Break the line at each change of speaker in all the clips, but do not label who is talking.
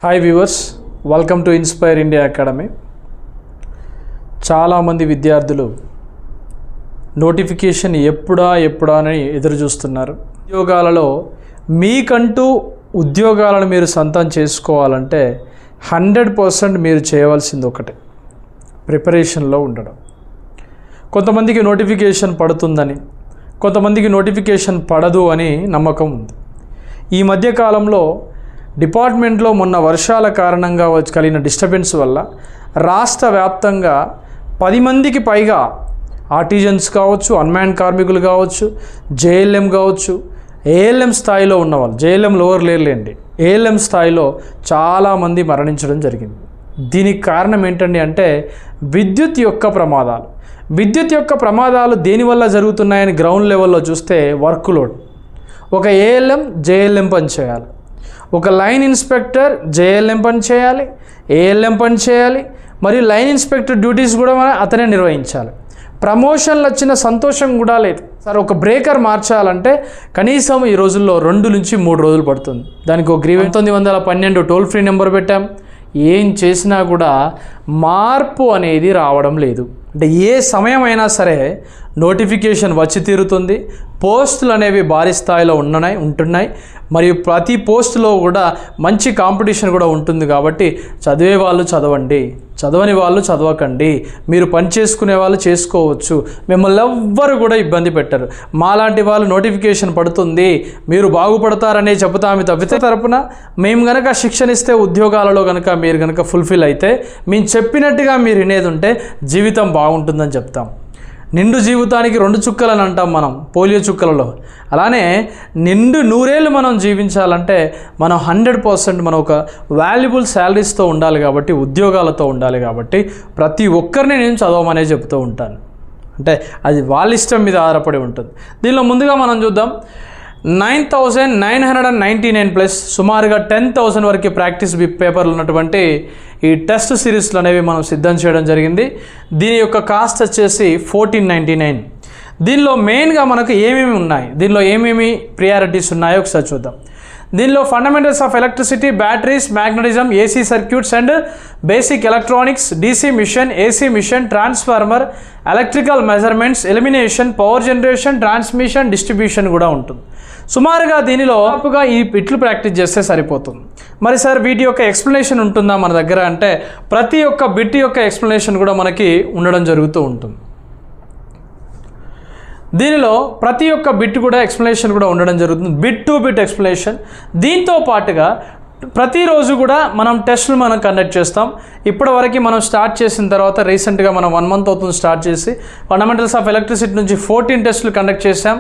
Hi viewers, welcome to inspire India academy. చాలామంది విద్యార్థులు notification ఎప్పుడా అని ఎదురు చూస్తున్నారు. ఉద్యోగాలలో మీకంటూ ఉద్యోగాలను మీరు సొంతం చేసుకోవాలంటే 100% మీరు చేయవలసింది ఒకటే, ప్రిపరేషన్లో ఉండడం. కొంతమందికి నోటిఫికేషన్ పడుతుందని, కొంతమందికి నోటిఫికేషన్ పడదు అని నమ్మకం ఉంది. ఈ మధ్యకాలంలో డిపార్ట్మెంట్లో మొన్న వర్షాల కారణంగా కలిగిన డిస్టర్బెన్స్ వల్ల రాష్ట్ర వ్యాప్తంగా 10 మందికి పైగా ఆర్టిజన్స్ కావచ్చు, అన్మ్యాన్ కార్మికులు కావచ్చు, జేఎల్ఎం కావచ్చు, ఏఎల్ఎం స్థాయిలో ఉన్నవాళ్ళు, జేఎల్ఎం లోవర్ లేర్లేండి, ఏఎల్ఎం స్థాయిలో చాలామంది మరణించడం జరిగింది. దీనికి కారణం ఏంటండి అంటే విద్యుత్ యొక్క ప్రమాదాలు. విద్యుత్ యొక్క ప్రమాదాలు దేనివల్ల జరుగుతున్నాయని గ్రౌండ్ లెవెల్లో చూస్తే వర్క్ లోడ్. ఒక ఏఎల్ఎం జేఎల్ఎం పని చేయాలి, ఒక లైన్ ఇన్స్పెక్టర్ జేఎల్ఎం పని చేయాలి, ఏఎల్ఎం పని చేయాలి, మరియు లైన్ ఇన్స్పెక్టర్ డ్యూటీస్ కూడా అతనే నిర్వహించాలి. ప్రమోషన్లు వచ్చిన సంతోషం కూడా లేదు. సార్ ఒక బ్రేకర్ మార్చాలంటే కనీసం ఈ రోజుల్లో 2 నుంచి 3 రోజులు పడుతుంది. దానికి ఒక గ్రీవెన్స్ 1912 టోల్ ఫ్రీ నెంబర్ పెట్టాం. ఏం చేసినా కూడా మార్పు అనేది రావడం లేదు. అంటే ఏ సమయమైనా సరే నోటిఫికేషన్ వచ్చి తీరుతుంది. పోస్టులు అనేవి భారీ స్థాయిలో ఉంటున్నాయి. మరియు ప్రతి పోస్టులో కూడా మంచి కాంపిటీషన్ కూడా ఉంటుంది. కాబట్టి చదివే వాళ్ళు చదవండి, చదవని వాళ్ళు చదవకండి. మీరు పని చేసుకునే వాళ్ళు చేసుకోవచ్చు. మిమ్మల్ని ఎవ్వరు కూడా ఇబ్బంది పెట్టరు. మాలాంటి వాళ్ళు నోటిఫికేషన్ పడుతుంది, మీరు బాగుపడతారనే చెబుతాము తప్పితే తరపున మేము కనుక శిక్షణ ఇస్తే ఉద్యోగాలలో కనుక మీరు కనుక ఫుల్ఫిల్ అయితే, మేము చెప్పినట్టుగా మీరు వినేది ఉంటే జీవితం బాగుంటుందని చెప్తాం. నిండు జీవితానికి 2 చుక్కలు అని అంటాం మనం పోలియో చుక్కలలో. అలానే నిండు 100 ఏళ్ళు మనం జీవించాలంటే మనం 100% మనం ఒక వాల్యుబుల్ శాలరీస్తో ఉండాలి. కాబట్టి ఉద్యోగాలతో ఉండాలి. కాబట్టి ప్రతి ఒక్కరిని నేను చదవమనే చెప్తూ ఉంటాను. అంటే అది వాళ్ళ ఇష్టం మీద ఆధారపడి ఉంటుంది. దీనిలో ముందుగా మనం చూద్దాం. 9,999 ప్లస్ సుమారుగా 10,000 వరకు ప్రాక్టీస్ పేపర్లు ఉన్నటువంటి ఈ టెస్ట్ సిరీస్లు అనేవి మనం సిద్ధం చేయడం జరిగింది. దీని యొక్క కాస్ట్ వచ్చేసి 1499. దీనిలో మెయిన్గా మనకు ఏమేమి ఉన్నాయి, దీనిలో ఏమేమి ప్రియారిటీస్ ఉన్నాయో ఒకసారి చూద్దాం. దీనిలో fundamentals of electricity, batteries, magnetism, AC circuits and basic electronics, DC machine, AC machine, transformer, electrical measurements, elimination, power generation, transmission, distribution కూడా ఉంటుంది. సుమారుగా దీనిలో ఈ బిట్లు ప్రాక్టీస్ చేస్తే సరిపోతుంది. మరి సార్ వీటి యొక్క ఎక్స్ప్లెనేషన్ ఉంటుందా మన దగ్గర అంటే ప్రతి ఒక్క బిట్ యొక్క ఎక్స్ప్లెనేషన్ కూడా మనకి ఉండడం జరుగుతూ ఉంటుంది. దీనిలో ప్రతి ఒక్క బిట్ కూడా ఎక్స్ప్లెనేషన్ కూడా ఉండడం జరుగుతుంది, బిట్ టు బిట్ ఎక్స్ప్లెనేషన్. దీంతో పాటుగా ప్రతిరోజు కూడా మనం టెస్టులు మనం కండక్ట్ చేస్తాం. ఇప్పటివరకు మనం స్టార్ట్ చేసిన తర్వాత రీసెంట్గా మనం 1 మంత్ అవుతుంది స్టార్ట్ చేసి. ఫండమెంటల్స్ ఆఫ్ ఎలక్ట్రిసిటీ నుంచి 14 టెస్టులు కండక్ట్ చేసాం.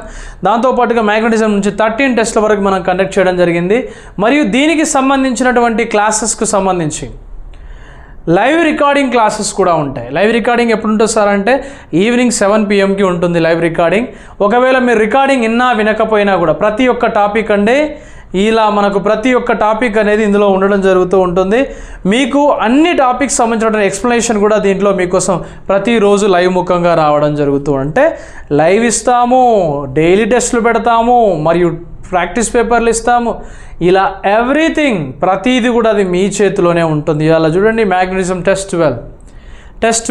దాంతోపాటుగా మ్యాగ్నటిజం నుంచి 13 టెస్టుల వరకు మనం కండక్ట్ చేయడం జరిగింది. మరియు దీనికి సంబంధించినటువంటి క్లాసెస్కు సంబంధించి లైవ్ రికార్డింగ్ క్లాసెస్ కూడా ఉంటాయి. లైవ్ రికార్డింగ్ ఎప్పుడు ఉంటుంది సార్ అంటే ఈవినింగ్ 7 PM ఉంటుంది లైవ్ రికార్డింగ్. ఒకవేళ మీరు రికార్డింగ్ విన్నా వినకపోయినా కూడా ప్రతి ఒక్క టాపిక్ అంటే ఇలా మనకు ప్రతి ఒక్క టాపిక్ అనేది ఇందులో ఉండడం జరుగుతూ ఉంటుంది. మీకు అన్ని టాపిక్స్ సంబంధించిన ఎక్స్ప్లెనేషన్ కూడా దీంట్లో మీకోసం ప్రతిరోజు లైవ్ ముఖంగా రావడం జరుగుతూ అంటే లైవ్ ఇస్తాము, డైలీ టెస్టులు పెడతాము, మరియు ప్రాక్టీస్ పేపర్లు ఇస్తాము. ఇలా ఎవ్రీథింగ్ ప్రతిదీ కూడా అది మీ చేతిలోనే ఉంటుంది. ఇలా చూడండి, మ్యాగ్నటిజం టెస్ట్ 12, టెస్ట్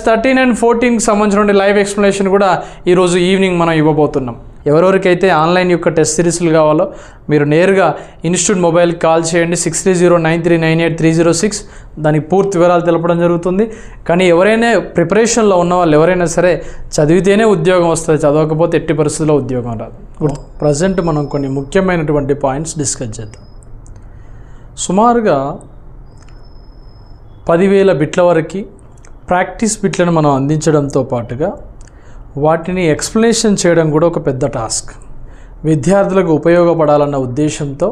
13 and 14కి సంబంధించిన లైవ్ ఎక్స్ప్లెనేషన్ కూడా ఈరోజు ఈవినింగ్ మనం ఇవ్వబోతున్నాం. ఎవరెవరికైతే ఆన్లైన్ యొక్క టెస్ట్ సిరీస్లు కావాలో మీరు నేరుగా ఇన్స్టిట్యూట్ మొబైల్కి కాల్ చేయండి. 6309398306. దానికి పూర్తి వివరాలు తెలపడం జరుగుతుంది. కానీ ఎవరైనా ప్రిపరేషన్లో ఉన్న వాళ్ళు ఎవరైనా సరే చదివితేనే ఉద్యోగం వస్తుంది, చదవకపోతే ఎట్టి పరిస్థితుల్లో ఉద్యోగం రాదు. ప్రజెంట్ మనం కొన్ని ముఖ్యమైనటువంటి పాయింట్స్ డిస్కస్ చేద్దాం. సుమారుగా 10,000 బిట్ల వరకు ప్రాక్టీస్ బిట్లను మనం అందించడంతో పాటుగా వాటిని ఎక్స్ప్లెనేషన్ చేయడం కూడా ఒక పెద్ద టాస్క్. విద్యార్థులకు ఉపయోగపడాలన్న ఉద్దేశంతో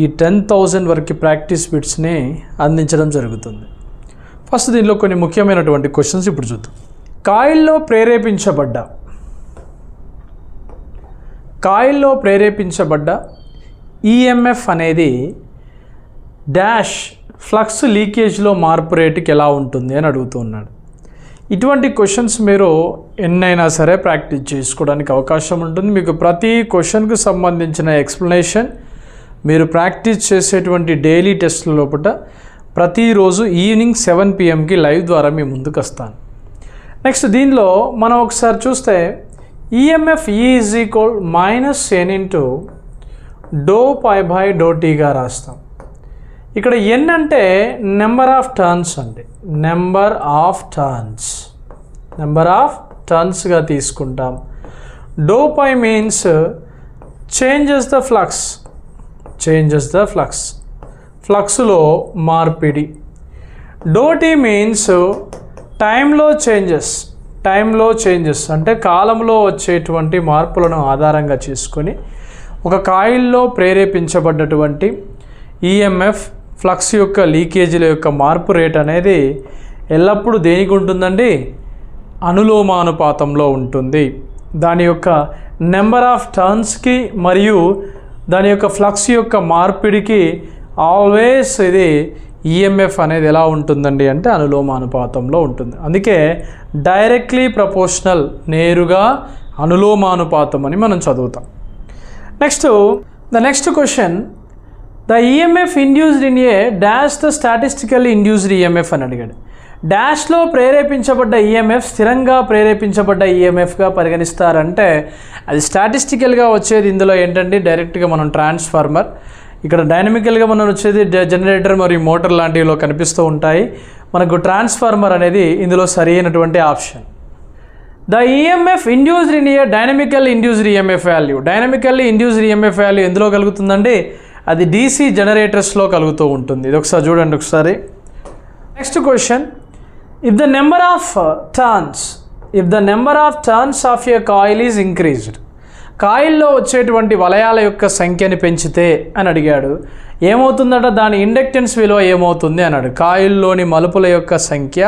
ఈ 10,000 వరకు ప్రాక్టీస్ బిట్స్ని అందించడం జరుగుతుంది. ఫస్ట్ దీనిలో కొన్ని ముఖ్యమైనటువంటి క్వశ్చన్స్ ఇప్పుడు చూద్దాం. కాయిల్లో ప్రేరేపించబడ్డ ఈఎంఎఫ్ అనేది డాష్ ఫ్లక్స్ లీకేజ్లో మార్పు రేటుకి ఎలా ఉంటుంది అని అడుగుతున్నాడు. ఇటువంటి క్వశ్చన్స్ మీరు ఎన్నైనా సరే ప్రాక్టీస్ చేసుకోవడానికి అవకాశం ఉంటుంది. మీకు ప్రతి క్వశ్చన్కు సంబంధించిన ఎక్స్ప్లెనేషన్ మీరు ప్రాక్టీస్ చేసేటువంటి డైలీ టెస్ట్ల లోపల ప్రతిరోజు ఈవినింగ్ 7 PM లైవ్ ద్వారా మీ ముందుకు వస్తాను. నెక్స్ట్ దీనిలో మనం ఒకసారి చూస్తే EMF is equal -n into ∂π/∂tగా రాస్తాం. ఇక్కడ n అంటే నెంబర్ ఆఫ్ టర్న్స్ అండి, నెంబర్ ఆఫ్ టర్న్స్గా తీసుకుంటాం. ∂π మీన్స్ చేంజెస్ ద ఫ్లక్స్, ఫ్లక్స్లో మార్పిడి. ∂t మీన్స్ టైంలో చేంజెస్ అంటే కాలంలో వచ్చేటువంటి మార్పులను ఆధారంగా చేసుకొని ఒక కాయిల్లో ప్రేరేపించబడ్డటువంటి ఈఎంఎఫ్ ఫ్లక్స్ యొక్క లీకేజీల యొక్క మార్పు రేట్ అనేది ఎల్లప్పుడూ దేనికి ఉంటుందండి? అనులోమానుపాతంలో ఉంటుంది. దాని యొక్క నెంబర్ ఆఫ్ టర్న్స్కి మరియు దాని యొక్క ఫ్లక్స్ యొక్క మార్పిడికి ఆల్వేస్ ఇది ఈఎంఎఫ్ అనేది ఎలా ఉంటుందండి అంటే అనులోమానుపాతంలో ఉంటుంది. అందుకే డైరెక్ట్లీ ప్రపోర్షనల్, నేరుగా అనులోమానుపాతం అని మనం చదువుతాం. Next question, the EMF induced in a dash the statistically induced EMF అని అడిగాడు. డాష్లో ప్రేరేపించబడ్డ ఈఎంఎఫ్ స్థిరంగా ప్రేరేపించబడ్డ ఈఎంఎఫ్గా పరిగణిస్తారంటే అది స్టాటిస్టికల్గా వచ్చేది ఇందులో ఏంటంటే డైరెక్ట్గా మనం ట్రాన్స్ఫార్మర్, ఇక్కడ డైనమికల్గా మనం వచ్చేది జనరేటర్ మరియు మోటార్ లాంటివిలో కనిపిస్తూ ఉంటాయి. మనకు ట్రాన్స్ఫార్మర్ అనేది ఇందులో సరైనటువంటి option. The EMF induced in a dynamically induced EMF value. Dynamically induced EMF value ఎందులో కలుగుతుందండి? అది డీసీ జనరేటర్స్లో కలుగుతూ ఉంటుంది. ఇది ఒకసారి చూడండి ఒకసారి. Next question, if the number of turns of A coil is increased. కాయిల్లో వచ్చేటువంటి వలయాల యొక్క సంఖ్యని పెంచితే అని అడిగాడు. ఏమవుతుందట? దాని ఇండక్టెన్స్ విలువ ఏమవుతుంది అన్నాడు. కాయిల్లోని మలుపుల యొక్క సంఖ్య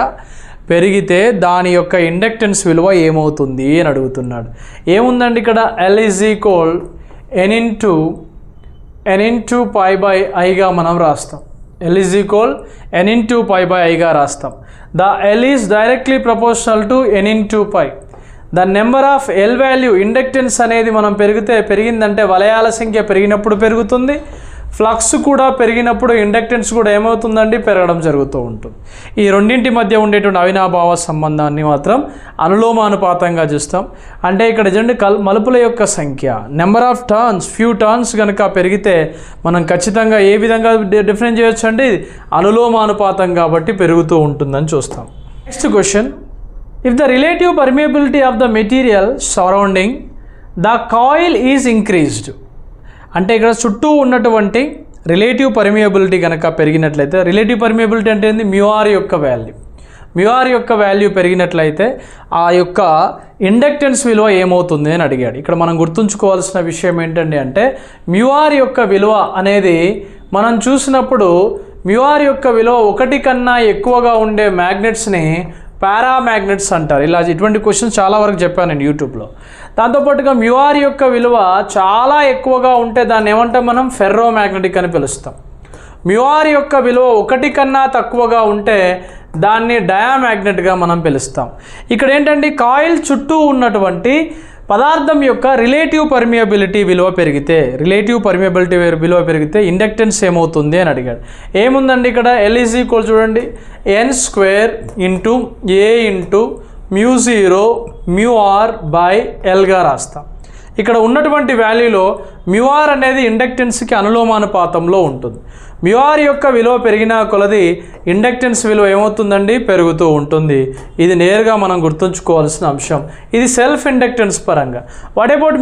పెరిగితే దాని యొక్క ఇండక్టెన్స్ విలువ ఏమవుతుంది అని అడుగుతున్నాడు. ఏముందండి ఇక్కడ? L is equal n into π/iగా మనం రాస్తాం. L is equal n into π/iగా రాస్తాం. The L is directly proportional to n into π. The number of L value, inductance అనేది మనం పెరిగిందంటే వలయాల సంఖ్య పెరిగినప్పుడు పెరుగుతుంది, ఫ్లక్స్ కూడా పెరిగినప్పుడు ఇండక్టెన్స్ కూడా ఏమవుతుందండి? పెరగడం జరుగుతూ ఉంటుంది. ఈ రెండింటి మధ్య ఉండేటువంటి అవినాభావ సంబంధాన్ని మాత్రం అనులోమానుపాతంగా చూస్తాం. అంటే ఇక్కడ చూడండి, మలుపుల యొక్క సంఖ్య, number of turns, few turns కనుక పెరిగితే మనం ఖచ్చితంగా ఏ విధంగా డిఫరెన్స్ చేయొచ్చు అండి? అనులోమానుపాతం కాబట్టి పెరుగుతూ ఉంటుందని చూస్తాం. Next question, if the relative permeability of the material surrounding the coil is increased. అంటే ఇక్కడ చుట్టూ ఉన్నటువంటి రిలేటివ్ పర్మియబిలిటీ కనుక పెరిగినట్లయితే, రిలేటివ్ పర్మియబిలిటీ అంటే ఏంది? మ్యూఆర్ యొక్క వాల్యూ పెరిగినట్లయితే ఆ యొక్క ఇండక్టెన్స్ విలువ ఏమవుతుంది అని అడిగాడు. ఇక్కడ మనం గుర్తుంచుకోవాల్సిన విషయం ఏంటండి అంటే మ్యూఆర్ యొక్క విలువ అనేది మనం చూసినప్పుడు మ్యూఆర్ యొక్క విలువ 1 కన్నా ఎక్కువగా ఉండే మ్యాగ్నెట్స్ని పారామ్యాగ్నెట్స్ అంటారు. ఇటువంటి క్వశ్చన్స్ చాలా వరకు చెప్పాను నేను యూట్యూబ్లో. దాంతోపాటుగా మ్యూఆర్ యొక్క విలువ చాలా ఎక్కువగా ఉంటే దాన్ని ఏమంటాం మనం? ఫెర్రోమ్యాగ్నెటిక్ అని పిలుస్తాం. మ్యూఆర్ యొక్క విలువ 1 కన్నా తక్కువగా ఉంటే దాన్ని డయామ్యాగ్నెట్గా మనం పిలుస్తాం. ఇక్కడ ఏంటంటే కాయిల్ చుట్టూ ఉన్నటువంటి పదార్థం యొక్క రిలేటివ్ పర్మియబిలిటీ విలువ పెరిగితే ఇండక్టెన్స్ ఏమవుతుంది అని అడిగాడు. ఏముందండి ఇక్కడ? L ఈజ్ ఈక్వల్ చూడండి n² ఇంటూ A ఇంటూ μ0 μr/Lగా రాస్తాం. ఇక్కడ ఉన్నటువంటి వాల్యూలో మ్యూఆర్ అనేది ఇండక్టెన్స్కి అనులోమానుపాతంలో ఉంటుంది. మ్యూఆర్ యొక్క విలువ పెరిగిన కొలది ఇండక్టెన్స్ విలువ ఏమవుతుందండి? పెరుగుతూ ఉంటుంది. ఇది నేరుగా మనం గుర్తుంచుకోవాల్సిన అంశం. ఇది సెల్ఫ్ ఇండక్టెన్స్ పరంగా. వాట్ అబౌట్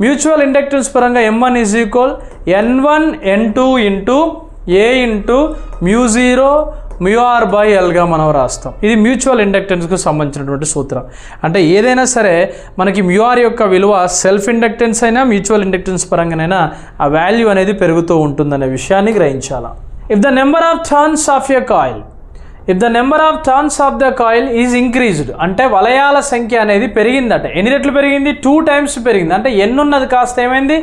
మ్యూచువల్ ఇండక్టెన్స్ పరంగా M1 is equal n1 n2 into A into μ0 μr/Lగా మనం రాస్తాం. ఇది మ్యూచువల్ ఇండక్టెన్స్కు సంబంధించినటువంటి సూత్రం. అంటే ఏదైనా సరే మనకి మ్యూఆర్ యొక్క విలువ సెల్ఫ్ ఇండక్టెన్స్ అయినా మ్యూచువల్ ఇండక్టెన్స్ పరంగానైనా ఆ వాల్యూ అనేది పెరుగుతూ ఉంటుందనే విషయాన్ని గ్రహించాలా. If the number of turns of the coil is increased అంటే వలయాల సంఖ్య అనేది పెరిగిందట. ఎన్ని రెట్లు పెరిగింది? 2 times పెరిగింది. అంటే n ఉన్నది కాస్త ఏమైంది?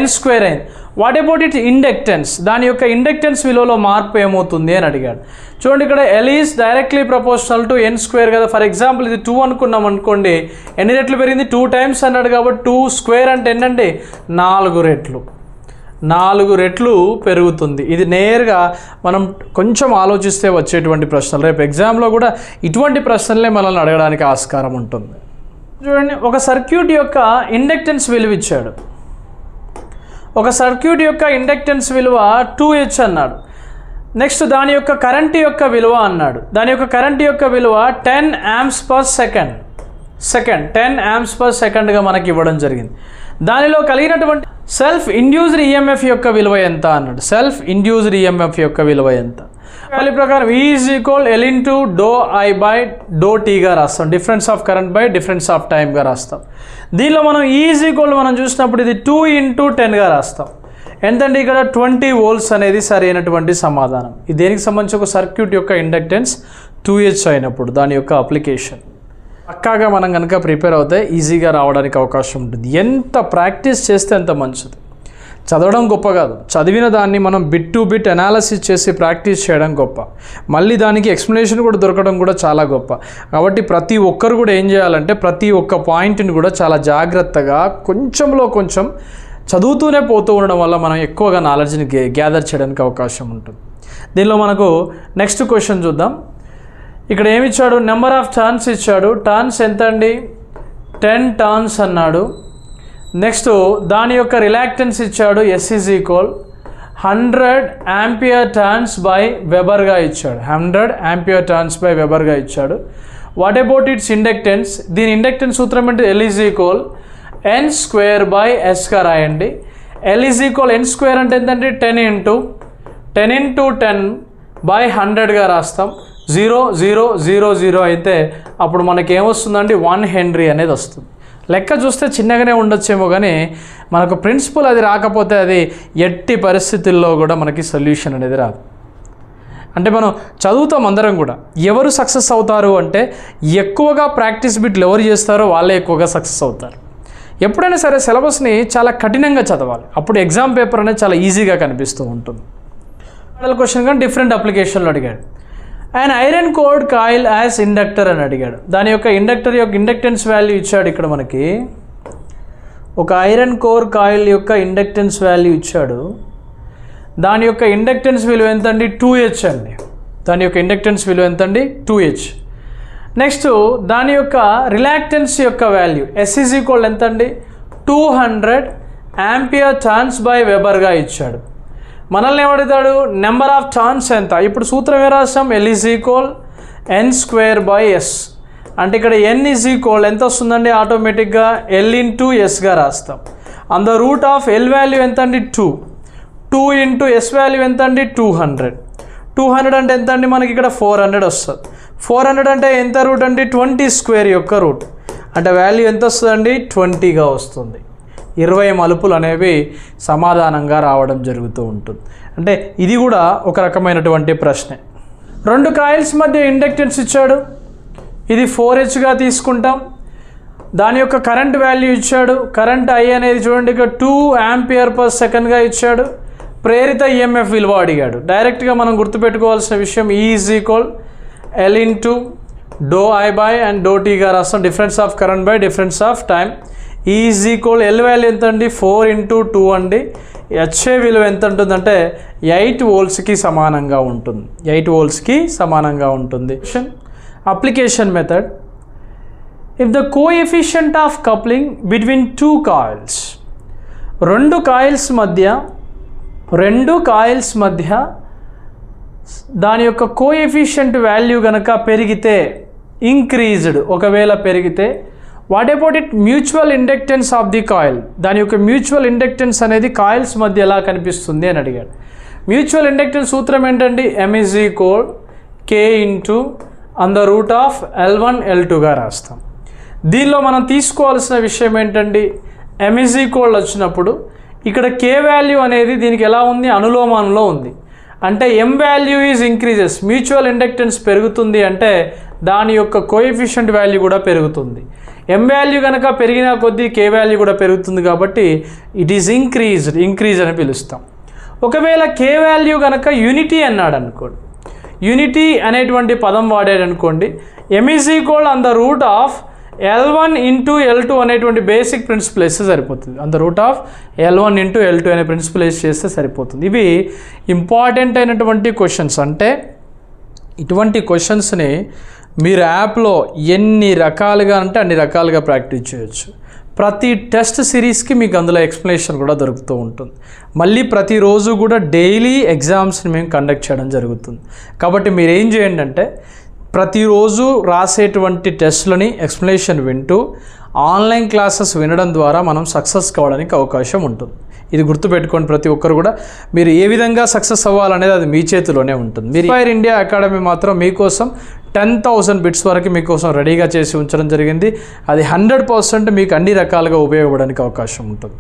n² అయింది. What about it inductance? దాని యొక్క ఇండక్టెన్స్ విలువలో మార్పు ఏమవుతుంది అని అడిగాడు. చూడండి, ఇక్కడ L is directly proportional to n² కదా. ఫర్ ఎగ్జాంపుల్ ఇది 2 అనుకున్నాం అనుకోండి, ఎన్ని రెట్లు పెరిగింది? 2 times అన్నాడు కాబట్టి 2² అంటే ఏంటండి? 4 రెట్లు. 4 రెట్లు పెరుగుతుంది. ఇది నేరుగా మనం కొంచెం ఆలోచిస్తే వచ్చేటువంటి ప్రశ్నలు. రేపు ఎగ్జామ్లో కూడా ఇటువంటి ప్రశ్నలే మనల్ని అడగడానికి ఆస్కారం ఉంటుంది. చూడండి, ఒక సర్క్యూట్ యొక్క ఇండక్టెన్స్ విలువ ఇచ్చాడు. ఒక సర్క్యూట్ యొక్క ఇండక్టెన్స్ విలువ 2H అన్నాడు. నెక్స్ట్ దాని యొక్క కరెంట్ యొక్క విలువ అన్నాడు. దాని యొక్క కరెంట్ యొక్క విలువ 10 amps per second 10 amps per secondగా మనకి ఇవ్వడం జరిగింది. దానిలో కలిగినటువంటి సెల్ఫ్ ఇండ్యూస్డ్ ఈఎంఎఫ్ యొక్క విలువ ఎంత అన్నాడు. సెల్ఫ్ ఇండ్యూస్డ్ ఈఎంఎఫ్ యొక్క విలువ ఎంత? వాళ్ళ ప్రకారం E = L × ∂I/∂Tగా రాస్తాం. Difference of current by difference of టైమ్గా రాస్తాం. దీనిలో మనం E = మనం చూసినప్పుడు ఇది 2 × 10గా రాస్తాం. ఎంతంటే ఇక్కడ 20 volts అనేది సరైనటువంటి సమాధానం. ఇది దేనికి సంబంధించి ఒక సర్క్యూట్ యొక్క ఇండక్టెన్స్ 2H అయినప్పుడు దాని యొక్క అప్లికేషన్. పక్కాగా మనం కనుక ప్రిపేర్ అవుతే ఈజీగా రావడానికి అవకాశం ఉంటుంది. ఎంత ప్రాక్టీస్ చేస్తే అంత మంచిది. చదవడం గొప్ప కాదు, చదివిన దాన్ని మనం బిట్ టు బిట్ అనాలిసిస్ చేసి ప్రాక్టీస్ చేయడం గొప్ప. మళ్ళీ దానికి ఎక్స్ప్లెనేషన్ కూడా దొరకడం కూడా చాలా గొప్ప. కాబట్టి ప్రతి ఒక్కరు కూడా ఏం చేయాలంటే ప్రతి ఒక్క పాయింట్ని కూడా చాలా జాగ్రత్తగా కొంచెంలో కొంచెం చదువుతూనే పోతూ ఉండడం వల్ల మనం ఎక్కువగా నాలెడ్జ్ని గ్యాదర్ చేయడానికి అవకాశం ఉంటుంది. దీనిలో మనకు నెక్స్ట్ క్వశ్చన్ చూద్దాం. ఇక్కడ ఏమి ఇచ్చాడు? నెంబర్ ఆఫ్ టర్న్స్ ఇచ్చాడు. టర్న్స్ ఎంత అండి? 10 టర్న్స్ అన్నాడు. నెక్స్ట్ దాని యొక్క రిలాక్టెన్స్ ఇచ్చాడు. S = 100 ampere turns by వెబర్గా ఇచ్చాడు. 100 ampere turns by వెబర్గా ఇచ్చాడు. What about it's inductance? దీని ఇండక్టెన్స్ సూత్రం అంటే L = N²/S గా రాయండి. L = N² అంటే ఏంటంటే 10 × 10/100గా రాస్తాం. 0.000 అయితే అప్పుడు మనకి ఏమొస్తుందండి? 1 హెన్రీ అనేది వస్తుంది. లెక్క చూస్తే చిన్నగానే ఉండొచ్చేమో, కానీ మనకు ప్రిన్సిపల్ అది రాకపోతే అది ఎట్టి పరిస్థితుల్లో కూడా మనకి సొల్యూషన్ అనేది రాదు. అంటే మనం చదువుతాం అందరం కూడా. ఎవరు సక్సెస్ అవుతారు అంటే ఎక్కువగా ప్రాక్టీస్ బిట్లు ఎవరు చేస్తారో వాళ్ళే ఎక్కువగా సక్సెస్ అవుతారు. ఎప్పుడైనా సరే సిలబస్ని చాలా కఠినంగా చదవాలి, అప్పుడు ఎగ్జామ్ పేపర్ అనేది చాలా ఈజీగా కనిపిస్తూ ఉంటుంది. మోడల్ క్వశ్చన్ కానీ డిఫరెంట్ అప్లికేషన్లో అడిగాడు. ఆయన iron chord coil as inductor అని అడిగాడు. దాని యొక్క ఇండక్టర్ యొక్క ఇండక్టెన్స్ వాల్యూ ఇచ్చాడు. ఇక్కడ మనకి ఒక ఐరన్ కోర్ కాయిల్ యొక్క ఇండక్టెన్స్ వాల్యూ ఇచ్చాడు. దాని యొక్క ఇండక్టెన్స్ విలువ ఎంతండి? 2H అండి. దాని యొక్క ఇండక్టెన్స్ విలువ ఎంతండి? 2H. నెక్స్ట్ దాని యొక్క రిలాక్టెన్స్ యొక్క వాల్యూ S = ఎంతండి? 200 ampere turns by వెబర్గా ఇచ్చాడు. మనల్ని ఏమడుగుతాడు? నెంబర్ ఆఫ్ టర్న్స్ ఎంత? ఇప్పుడు సూత్రం ఏ రాస్తాం? L = N²/S. అంటే ఇక్కడ N = ఎంత వస్తుందండి? ఆటోమేటిక్గా L × Sగా రాస్తాం. On the root of L value ఎంత అండి? 2 × S వాల్యూ ఎంత అండి? 200 అంటే ఎంత అండి? మనకి ఇక్కడ 400 వస్తుంది. 400 అంటే ఎంత రూట్ అండి? 20² యొక్క రూట్. అంటే వాల్యూ ఎంత వస్తుందండి? 20గా వస్తుంది. 20 మలుపులు అనేవి సమాధానంగా రావడం జరుగుతూ ఉంటుంది. అంటే ఇది కూడా ఒక రకమైనటువంటి ప్రశ్నే. 2 కాయిల్స్ మధ్య ఇండక్టెన్స్ ఇచ్చాడు. ఇది 4Hగా తీసుకుంటాం. దాని యొక్క కరెంట్ వాల్యూ ఇచ్చాడు. కరెంట్ I అనేది చూడండి ఇక్కడ 2 ampere/secondగా ఇచ్చాడు. ప్రేరిత ఈఎంఎఫ్ విలువ అడిగాడు. డైరెక్ట్గా మనం గుర్తుపెట్టుకోవాల్సిన విషయం E = L × ∂I/∂Tగా రాస్తాం. Difference of current by difference of time. E = L value ఎంత అండి? 4 × 2 అండి. HA విలువ ఎంత ఉంటుందంటే 8 voltsకి సమానంగా ఉంటుంది. 8 voltsకి సమానంగా ఉంటుంది. Application method. If the coefficient of coupling between 2 coils, 2 coils మధ్య దాని యొక్క కోఎఫిషియంట్ వాల్యూ కనుక పెరిగితే, ఇంక్రీజ్డ్ ఒకవేళ పెరిగితే, what about it mutual inductance of the coil? దాని యొక్క మ్యూచువల్ ఇండక్టెన్స్ అనేది కాయిల్స్ మధ్య ఎలా కనిపిస్తుంది అని అడిగాడు. మ్యూచువల్ ఇండక్టెన్స్ సూత్రం ఏంటండి? M = K × L1 L2గా రాస్తాం. దీనిలో మనం తీసుకోవాల్సిన విషయం ఏంటండి? M = వచ్చినప్పుడు ఇక్కడ K వాల్యూ అనేది దీనికి ఎలా ఉంది? అనులోమానంలో ఉంది. అంటే M value is increases. Mutual inductance పెరుగుతుంది అంటే దాని యొక్క కోఎఫిషియంట్ వాల్యూ కూడా పెరుగుతుంది. M వాల్యూ కనుక పెరిగిన కొద్దీ K వాల్యూ కూడా పెరుగుతుంది. కాబట్టి ఇట్ ఈజ్ ఇంక్రీజ్ అని పిలుస్తాం. ఒకవేళ K వాల్యూ కనుక యూనిటీ అన్నాడు అనుకోండి, యూనిటీ అనేటువంటి పదం వాడాడు అనుకోండి, M = L1 ఇంటూ L2 అనేటువంటి బేసిక్ ప్రిన్సిపల్ వేస్తే సరిపోతుంది. అంత root of L1 into L2 అనే ప్రిన్సిపల్ వేసి చేస్తే సరిపోతుంది. ఇవి ఇంపార్టెంట్ అయినటువంటి క్వశ్చన్స్. అంటే ఇటువంటి క్వశ్చన్స్ని మీరు యాప్లో ఎన్ని రకాలుగా అంటే అన్ని రకాలుగా ప్రాక్టీస్ చేయొచ్చు. ప్రతి టెస్ట్ సిరీస్కి మీకు అందులో ఎక్స్ప్లెనేషన్ కూడా దొరుకుతూ ఉంటుంది. మళ్ళీ ప్రతిరోజు కూడా డైలీ ఎగ్జామ్స్ని మేము కండక్ట్ చేయడం జరుగుతుంది. కాబట్టి మీరు ఏం చేయండి అంటే ప్రతిరోజు రాసేటువంటి టెస్ట్లని ఎక్స్ప్లెనేషన్ వింటూ ఆన్లైన్ క్లాసెస్ వినడం ద్వారా మనం సక్సెస్ కావడానికి అవకాశం ఉంటుంది. ఇది గుర్తుపెట్టుకోండి ప్రతి ఒక్కరు కూడా. మీరు ఏ విధంగా సక్సెస్ అవ్వాలనేది అది మీ చేతిలోనే ఉంటుంది. మీరు ఇన్స్పైర్ ఇండియా అకాడమీ మాత్రం మీకోసం 10,000 బిట్స్ వరకు మీకోసం రెడీగా చేసి ఉంచడం జరిగింది. అది 100% మీకు అన్ని రకాలుగా ఉపయోగపడడానికి అవకాశం ఉంటుంది.